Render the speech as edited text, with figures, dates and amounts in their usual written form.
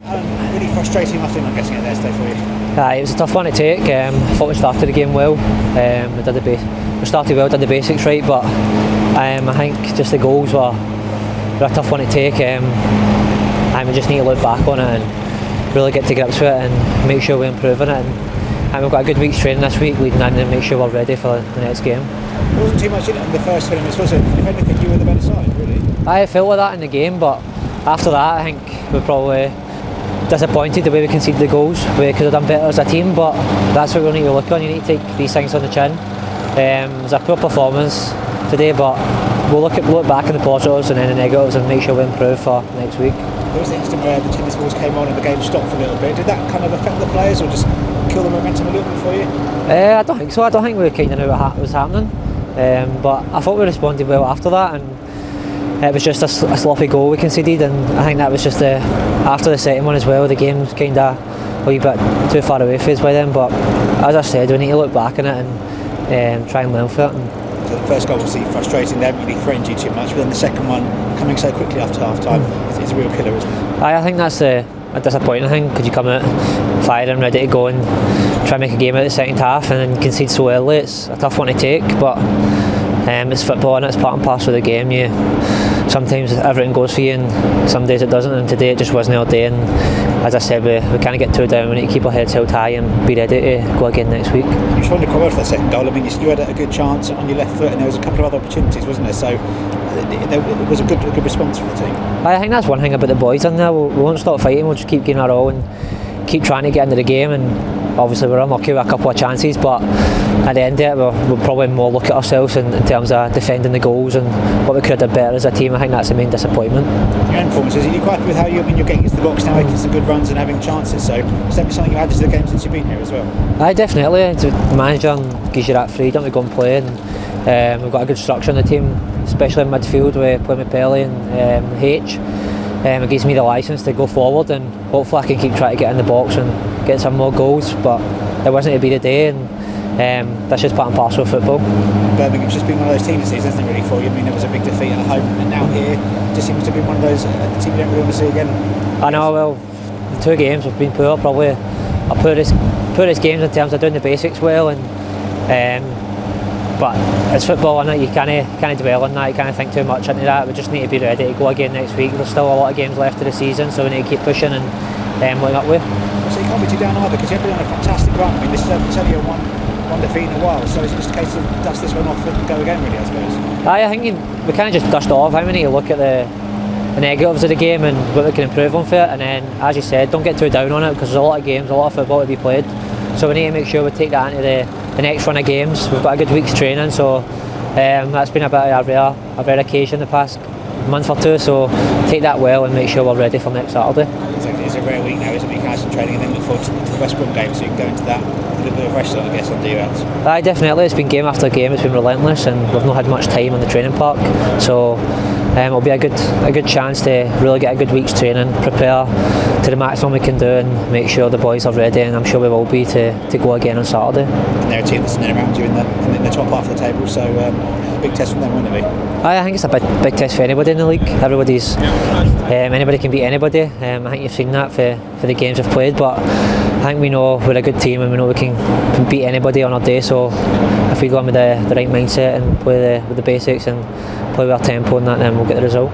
Really frustrating afternoon, I'm guessing, at there today for you. It was a tough one to take. I thought we started the game well. We started well, did the basics right, but I think just the goals were a tough one to take. We just need to look back on it and really get to grips with it and make sure we improve on it. And we've got a good week's training this week leading in and make sure we're ready for the next game. There wasn't too much in it in the first 20 minutes, was it? If anything, you were the better side, really. I felt like that in the game, but after that I think we're probably disappointed the way we conceded the goals. We could have done better as a team, but that's what we need to look on. You need to take these things on the chin. It was a poor performance today, but we'll look back in the positives and then the negatives and make sure we improve for next week. There was the instant where the tennis balls came on and the game stopped for a little bit. Did that kind of affect the players or just kill the momentum a little bit for you? I don't think so. I don't think we kind of knew what was happening, but I thought we responded well after that, and it was just a sloppy goal we conceded, and I think that was just after the second one as well. The game was kind of a wee bit too far away for us by then, but as I said, we need to look back on it and try and learn from it. So the first goal was frustrating, they haven't really threatened you too much, but then the second one coming so quickly after half time is a real killer, isn't it? I think that's a disappointing thing, because you come out firing, ready to go and try and make a game out of the second half and then concede so early. It's a tough one to take, but it's football and it's part and parcel of the game. Sometimes everything goes for you and some days it doesn't, and today it just wasn't our day, and as I said, we can't get too down. We need to keep our heads held high and be ready to go again next week. You just wanted to come out for that second goal. I mean, you had a good chance on your left foot and there was a couple of other opportunities, wasn't there? So it was a good response from the team. I think that's one thing about the boys in there. We won't stop fighting, we'll just keep giving our all and keep trying to get into the game, and obviously we're unlucky with a couple of chances, but at the end of it we'll probably more look at ourselves in terms of defending the goals and what we could have done better as a team. I think that's the main disappointment. Your own performances, are you quite happy with how you're getting into the box now, making some good runs and having chances? So is that something you've added to the game since you've been here as well? Definitely. The manager gives you that freedom to go and play, and we've got a good structure in the team, especially in midfield. We play with Pelly and H. It gives me the licence to go forward, and hopefully I can keep trying to get in the box and get some more goals, but it wasn't to be the day, and that's just part and parcel of football. Birmingham's just been one of those teams this season, hasn't it, really, for you? I mean, there was a big defeat at home, and now here just seems to be one of those teams you don't really want to see again. I know, well, the 2 games have been poor, probably our poorest games in terms of doing the basics well, but it's football, and you can't dwell on that, you can't think too much into that. We just need to be ready to go again next week. There's still a lot of games left of the season, so we need to keep pushing and looking up with. So you can't be too down either, because you've been on a fantastic run. I mean, this is only a one defeat in a while, so it's just a case of dust this one off and go again, really, I suppose. I think we kind of just dust off. We need to look at the negatives of the game and what we can improve on for it, and then, as you said, don't get too down on it, because there's a lot of games, a lot of football to be played, so we need to make sure we take that into the next run of games. We've got a good week's training, so that's been a bit of a rare occasion the past month or two, so take that well and make sure we're ready for next Saturday. It's a rare week now, isn't it? You can have some training and then look forward to the West Brom game, so you can go into that with a little bit of rest on, I guess, under your hands. Definitely. It's been game after game, it's been relentless, and we've not had much time on the training park, so it'll be a good chance to really get a good week's training, prepare to the maximum we can do, and make sure the boys are ready, and I'm sure we will be to go again on Saturday. And they're a team that's in and around you in the top half of the table, so big test from them, won't it be? I think it's a big test for anybody in the league. Anybody can beat anybody. I think you've seen that for the games we've played, but I think we know we're a good team and we know we can beat anybody on our day, so if we go in with the right mindset and play with the basics and play with our tempo and that, then we'll get the result.